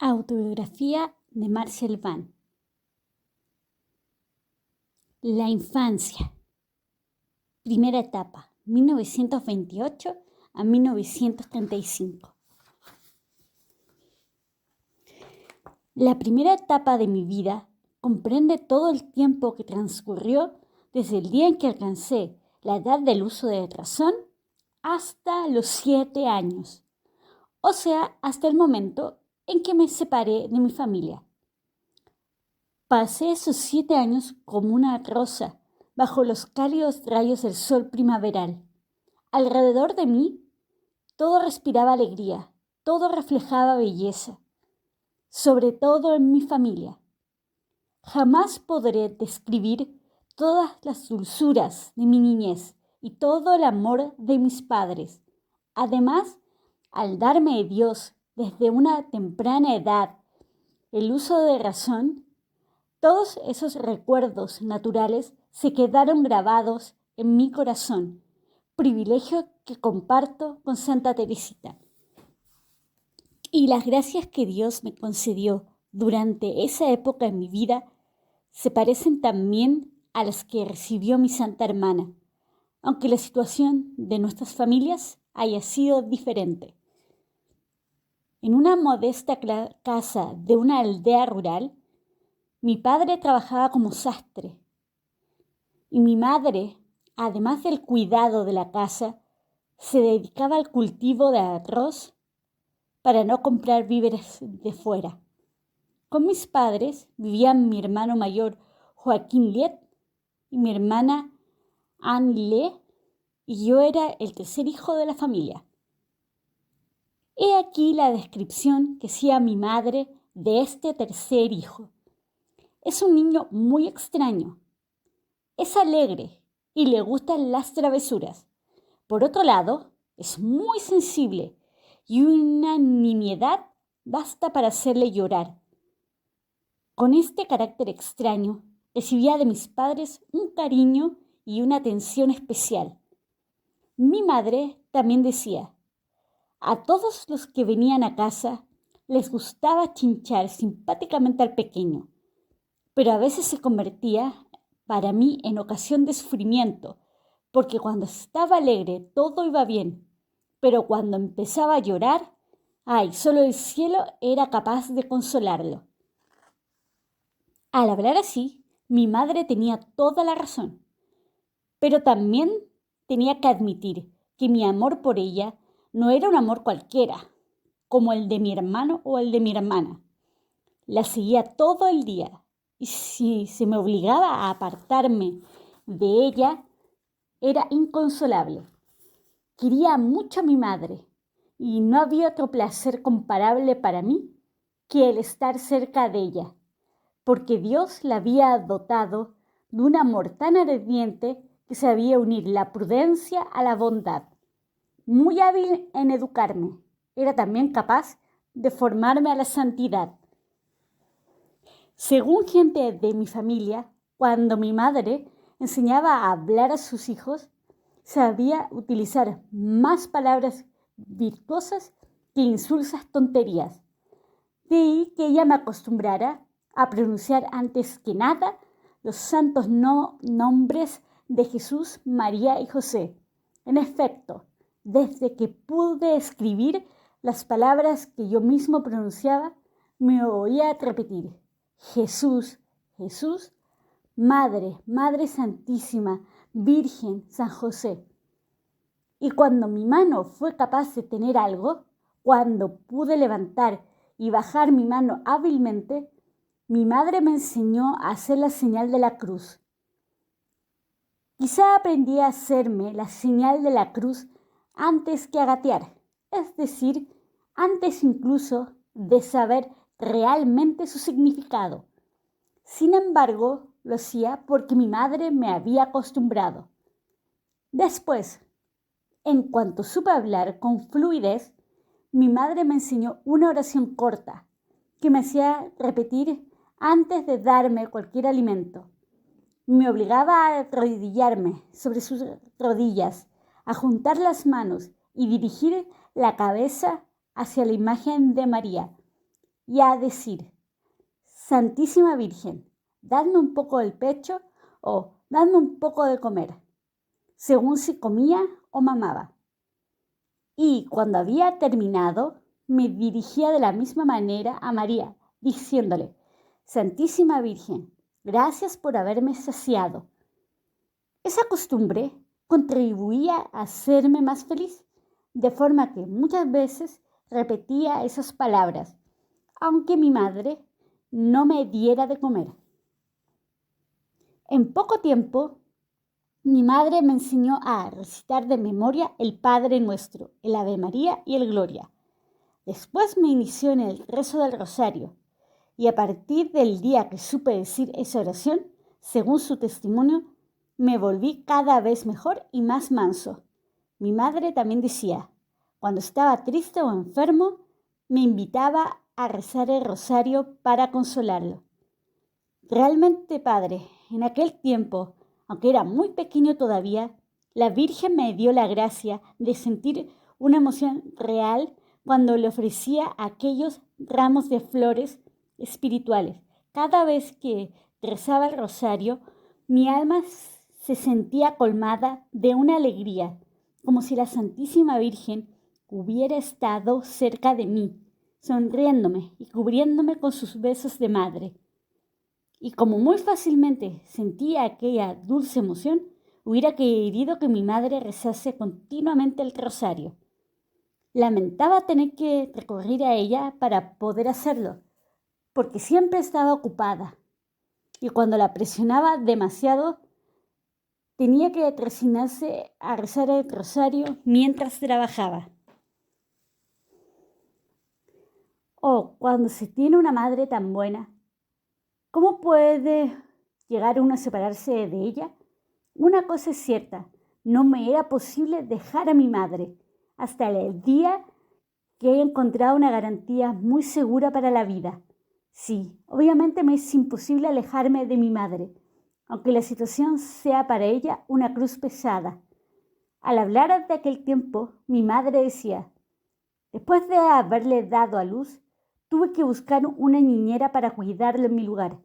Autobiografía de Marcel Van. La infancia. Primera etapa, 1928 a 1935. La primera etapa de mi vida comprende todo el tiempo que transcurrió desde el día en que alcancé la edad del uso de razón hasta los 7 años, o sea, hasta el momento en que me separé de mi familia. Pasé esos 7 años como una rosa bajo los cálidos rayos del sol primaveral. Alrededor de mí, todo respiraba alegría, todo reflejaba belleza, sobre todo en mi familia. Jamás podré describir todas las dulzuras de mi niñez y todo el amor de mis padres. Además, al darme de Dios desde una temprana edad el uso de razón, todos esos recuerdos naturales se quedaron grabados en mi corazón, privilegio que comparto con Santa Teresita. Y las gracias que Dios me concedió durante esa época en mi vida se parecen también a las que recibió mi Santa Hermana, aunque la situación de nuestras familias haya sido diferente. En una modesta casa de una aldea rural, mi padre trabajaba como sastre y mi madre, además del cuidado de la casa, se dedicaba al cultivo de arroz para no comprar víveres de fuera. Con mis padres vivían mi hermano mayor Joaquín Liet y mi hermana Anne Le, y yo era el tercer hijo de la familia. He aquí la descripción que hacía mi madre de este tercer hijo. Es un niño muy extraño. Es alegre y le gustan las travesuras. Por otro lado, es muy sensible y una nimiedad basta para hacerle llorar. Con este carácter extraño, recibía de mis padres un cariño y una atención especial. Mi madre también decía, a todos los que venían a casa les gustaba chinchar simpáticamente al pequeño, pero a veces se convertía para mí en ocasión de sufrimiento, porque cuando estaba alegre todo iba bien, pero cuando empezaba a llorar, solo el cielo era capaz de consolarlo. Al hablar así, mi madre tenía toda la razón, pero también tenía que admitir que mi amor por ella no era un amor cualquiera, como el de mi hermano o el de mi hermana. La seguía todo el día y si se me obligaba a apartarme de ella, era inconsolable. Quería mucho a mi madre y no había otro placer comparable para mí que el estar cerca de ella, porque Dios la había dotado de un amor tan ardiente que sabía unir la prudencia a la bondad. Muy hábil en educarme, era también capaz de formarme a la santidad. Según gente de mi familia, cuando mi madre enseñaba a hablar a sus hijos, sabía utilizar más palabras virtuosas que insulsas tonterías. De ahí que ella me acostumbrara a pronunciar antes que nada los santos nombres de Jesús, María y José. En efecto, desde que pude escribir las palabras que yo mismo pronunciaba, me oía repetir: Jesús, Jesús, Madre, Madre Santísima, Virgen, San José. Y cuando mi mano fue capaz de tener algo, cuando pude levantar y bajar mi mano hábilmente, mi madre me enseñó a hacer la señal de la cruz. Quizá aprendí a hacerme la señal de la cruz antes que a gatear, es decir, antes incluso de saber realmente su significado. Sin embargo, lo hacía porque mi madre me había acostumbrado. Después, en cuanto supe hablar con fluidez, mi madre me enseñó una oración corta que me hacía repetir antes de darme cualquier alimento. Me obligaba a arrodillarme sobre sus rodillas, a juntar las manos y dirigir la cabeza hacia la imagen de María. y a decir: Santísima Virgen, dadme un poco del pecho o dadme un poco de comer, según si comía o mamaba. Y cuando había terminado, me dirigía de la misma manera a María, diciéndole: Santísima Virgen, gracias por haberme saciado. Esa costumbre contribuía a hacerme más feliz, de forma que muchas veces repetía esas palabras, aunque mi madre no me diera de comer. En poco tiempo, mi madre me enseñó a recitar de memoria el Padre Nuestro, el Ave María y el Gloria. Después me inició en el rezo del rosario, y a partir del día que supe decir esa oración, según su testimonio, me volví cada vez mejor y más manso. Mi madre también decía: cuando estaba triste o enfermo, me invitaba a rezar el rosario para consolarlo. Realmente, padre, en aquel tiempo, aunque era muy pequeño todavía, la Virgen me dio la gracia de sentir una emoción real cuando le ofrecía aquellos ramos de flores espirituales. Cada vez que rezaba el rosario, mi alma se sentía colmada de una alegría, como si la Santísima Virgen hubiera estado cerca de mí, sonriéndome y cubriéndome con sus besos de madre. Y como muy fácilmente sentía aquella dulce emoción, hubiera querido que mi madre rezase continuamente el rosario. Lamentaba tener que recurrir a ella para poder hacerlo, porque siempre estaba ocupada. Y cuando la presionaba demasiado, tenía que resignarse a rezar el rosario mientras trabajaba. Oh, cuando se tiene una madre tan buena, ¿cómo puede llegar uno a separarse de ella? Una cosa es cierta, no me era posible dejar a mi madre hasta el día que he encontrado una garantía muy segura para la vida. Sí, obviamente me es imposible alejarme de mi madre, aunque la situación sea para ella una cruz pesada. Al hablar de aquel tiempo, mi madre decía: después de haberle dado a luz, tuve que buscar una niñera para cuidarlo en mi lugar.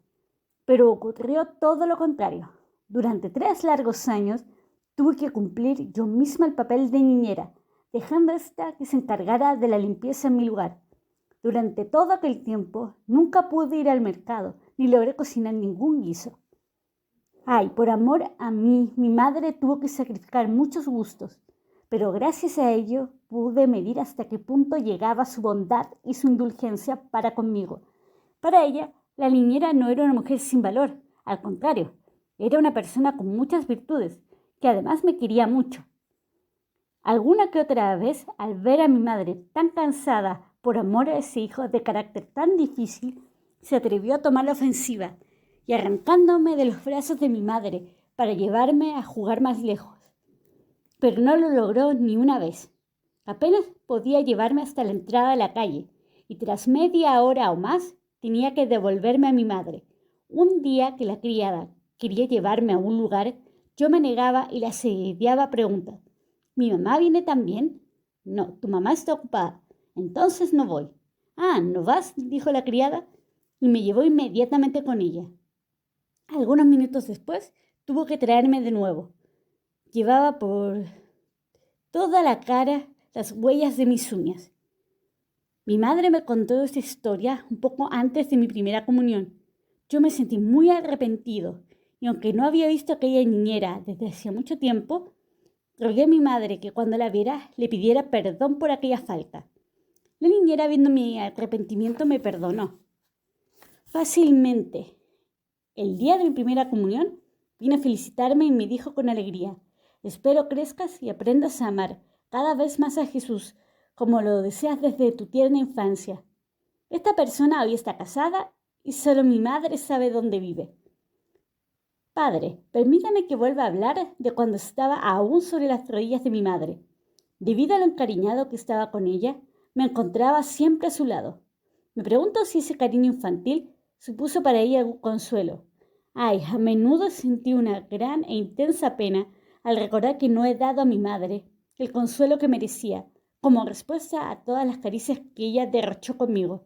Pero ocurrió todo lo contrario. Durante 3 largos años tuve que cumplir yo misma el papel de niñera, dejando a esta que se encargara de la limpieza en mi lugar. Durante todo aquel tiempo nunca pude ir al mercado, ni logré cocinar ningún guiso. Ay, por amor a mí, mi madre tuvo que sacrificar muchos gustos, pero gracias a ello pude medir hasta qué punto llegaba su bondad y su indulgencia para conmigo. Para ella, la niñera no era una mujer sin valor, al contrario, era una persona con muchas virtudes, que además me quería mucho. Alguna que otra vez, al ver a mi madre tan cansada por amor a ese hijo de carácter tan difícil, se atrevió a tomar la ofensiva y arrancándome de los brazos de mi madre para llevarme a jugar más lejos. Pero no lo logró ni una vez. Apenas podía llevarme hasta la entrada de la calle y tras media hora o más tenía que devolverme a mi madre. Un día que la criada quería llevarme a un lugar, yo me negaba y la asediaba a preguntas. ¿Mi mamá viene también? No, tu mamá está ocupada. Entonces no voy. Ah, ¿no vas?, dijo la criada, y me llevó inmediatamente con ella. Algunos minutos después tuvo que traerme de nuevo. Llevaba por toda la cara las huellas de mis uñas. Mi madre me contó esta historia un poco antes de mi primera comunión. Yo me sentí muy arrepentido y aunque no había visto a aquella niñera desde hacía mucho tiempo, rogué a mi madre que cuando la viera le pidiera perdón por aquella falta. La niñera, viendo mi arrepentimiento, me perdonó fácilmente. El día de mi primera comunión vino a felicitarme y me dijo con alegría: espero crezcas y aprendas a amar cada vez más a Jesús, como lo deseas desde tu tierna infancia. Esta persona hoy está casada y solo mi madre sabe dónde vive. Padre, permítame que vuelva a hablar de cuando estaba aún sobre las rodillas de mi madre. Debido a lo encariñado que estaba con ella, me encontraba siempre a su lado. Me pregunto si ese cariño infantil supuso para ella algún consuelo. Ay, a menudo sentí una gran e intensa pena al recordar que no he dado a mi madre el consuelo que merecía, como respuesta a todas las caricias que ella derrochó conmigo.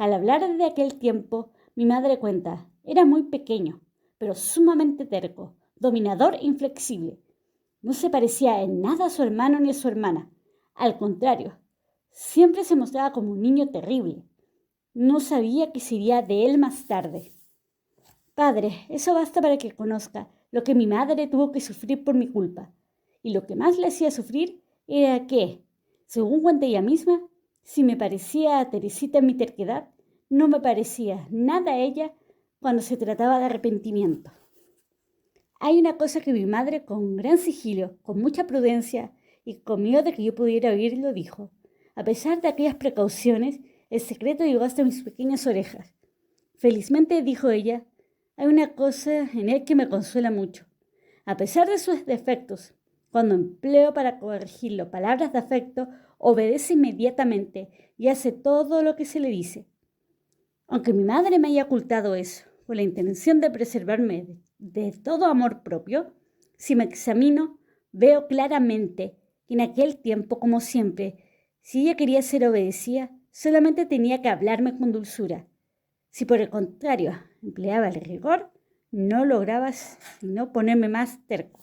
Al hablar de aquel tiempo, mi madre cuenta, era muy pequeño, pero sumamente terco, dominador e inflexible. No se parecía en nada a su hermano ni a su hermana. Al contrario, siempre se mostraba como un niño terrible. No sabía qué sería de él más tarde. Padre, eso basta para que conozca lo que mi madre tuvo que sufrir por mi culpa. Y lo que más le hacía sufrir era que, según cuenta ella misma, si me parecía a Teresita en mi terquedad, no me parecía nada a ella cuando se trataba de arrepentimiento. Hay una cosa que mi madre, con gran sigilo, con mucha prudencia y con miedo de que yo pudiera oírlo, dijo. A pesar de aquellas precauciones, el secreto llegó hasta mis pequeñas orejas. Felizmente, dijo ella, hay una cosa en él que me consuela mucho. A pesar de sus defectos, cuando empleo para corregirlo palabras de afecto, obedece inmediatamente y hace todo lo que se le dice. Aunque mi madre me haya ocultado eso, con la intención de preservarme de todo amor propio, si me examino, veo claramente que en aquel tiempo, como siempre, si ella quería ser obedecida, solamente tenía que hablarme con dulzura. Si por el contrario empleaba el rigor, no lograba sino ponerme más terco.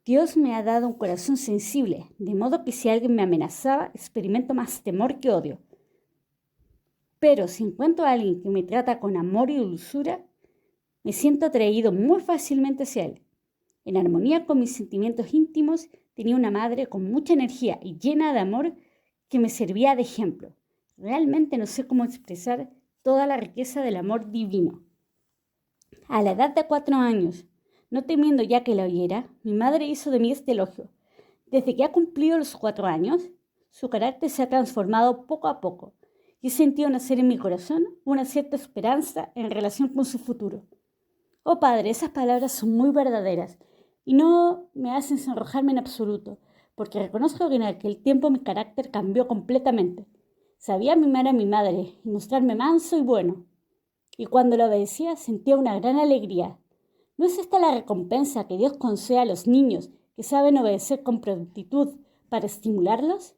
Dios me ha dado un corazón sensible, de modo que si alguien me amenazaba, experimento más temor que odio. Pero si encuentro a alguien que me trata con amor y dulzura, me siento atraído muy fácilmente hacia él. En armonía con mis sentimientos íntimos, tenía una madre con mucha energía y llena de amor que me servía de ejemplo. Realmente no sé cómo expresar toda la riqueza del amor divino. A la edad de 4 años, no temiendo ya que la oyera, mi madre hizo de mí este elogio. Desde que ha cumplido los 4 años, su carácter se ha transformado poco a poco y he sentido nacer en mi corazón una cierta esperanza en relación con su futuro. Oh Padre, esas palabras son muy verdaderas y no me hacen sonrojarme en absoluto, porque reconozco que en aquel tiempo mi carácter cambió completamente. Sabía mimar a mi madre y mostrarme manso y bueno, y cuando la obedecía sentía una gran alegría. ¿No es esta la recompensa que Dios concede a los niños que saben obedecer con prontitud para estimularlos?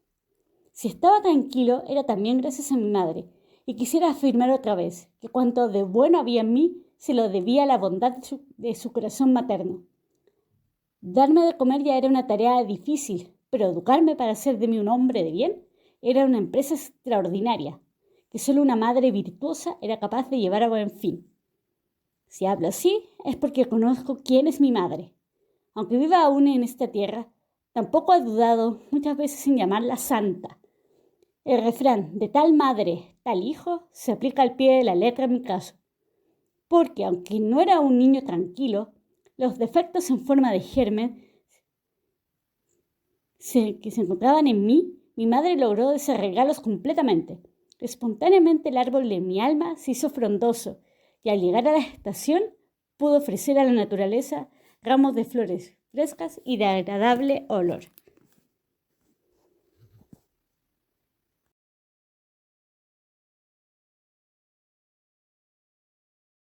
Si estaba tranquilo, era también gracias a mi madre, y quisiera afirmar otra vez que cuanto de bueno había en mí se lo debía a la bondad de su corazón materno. Darme de comer ya era una tarea difícil, pero educarme para hacer de mí un hombre de bien era una empresa extraordinaria, que solo una madre virtuosa era capaz de llevar a buen fin. Si hablo así, es porque conozco quién es mi madre. Aunque viva aún en esta tierra, tampoco he dudado muchas veces en llamarla santa. El refrán de tal madre, tal hijo, se aplica al pie de la letra en mi caso. Porque, aunque no era un niño tranquilo, los defectos en forma de germen que se encontraban en mí, mi madre logró desarraigarlos completamente. Espontáneamente el árbol de mi alma se hizo frondoso y al llegar a la estación pudo ofrecer a la naturaleza ramos de flores frescas y de agradable olor.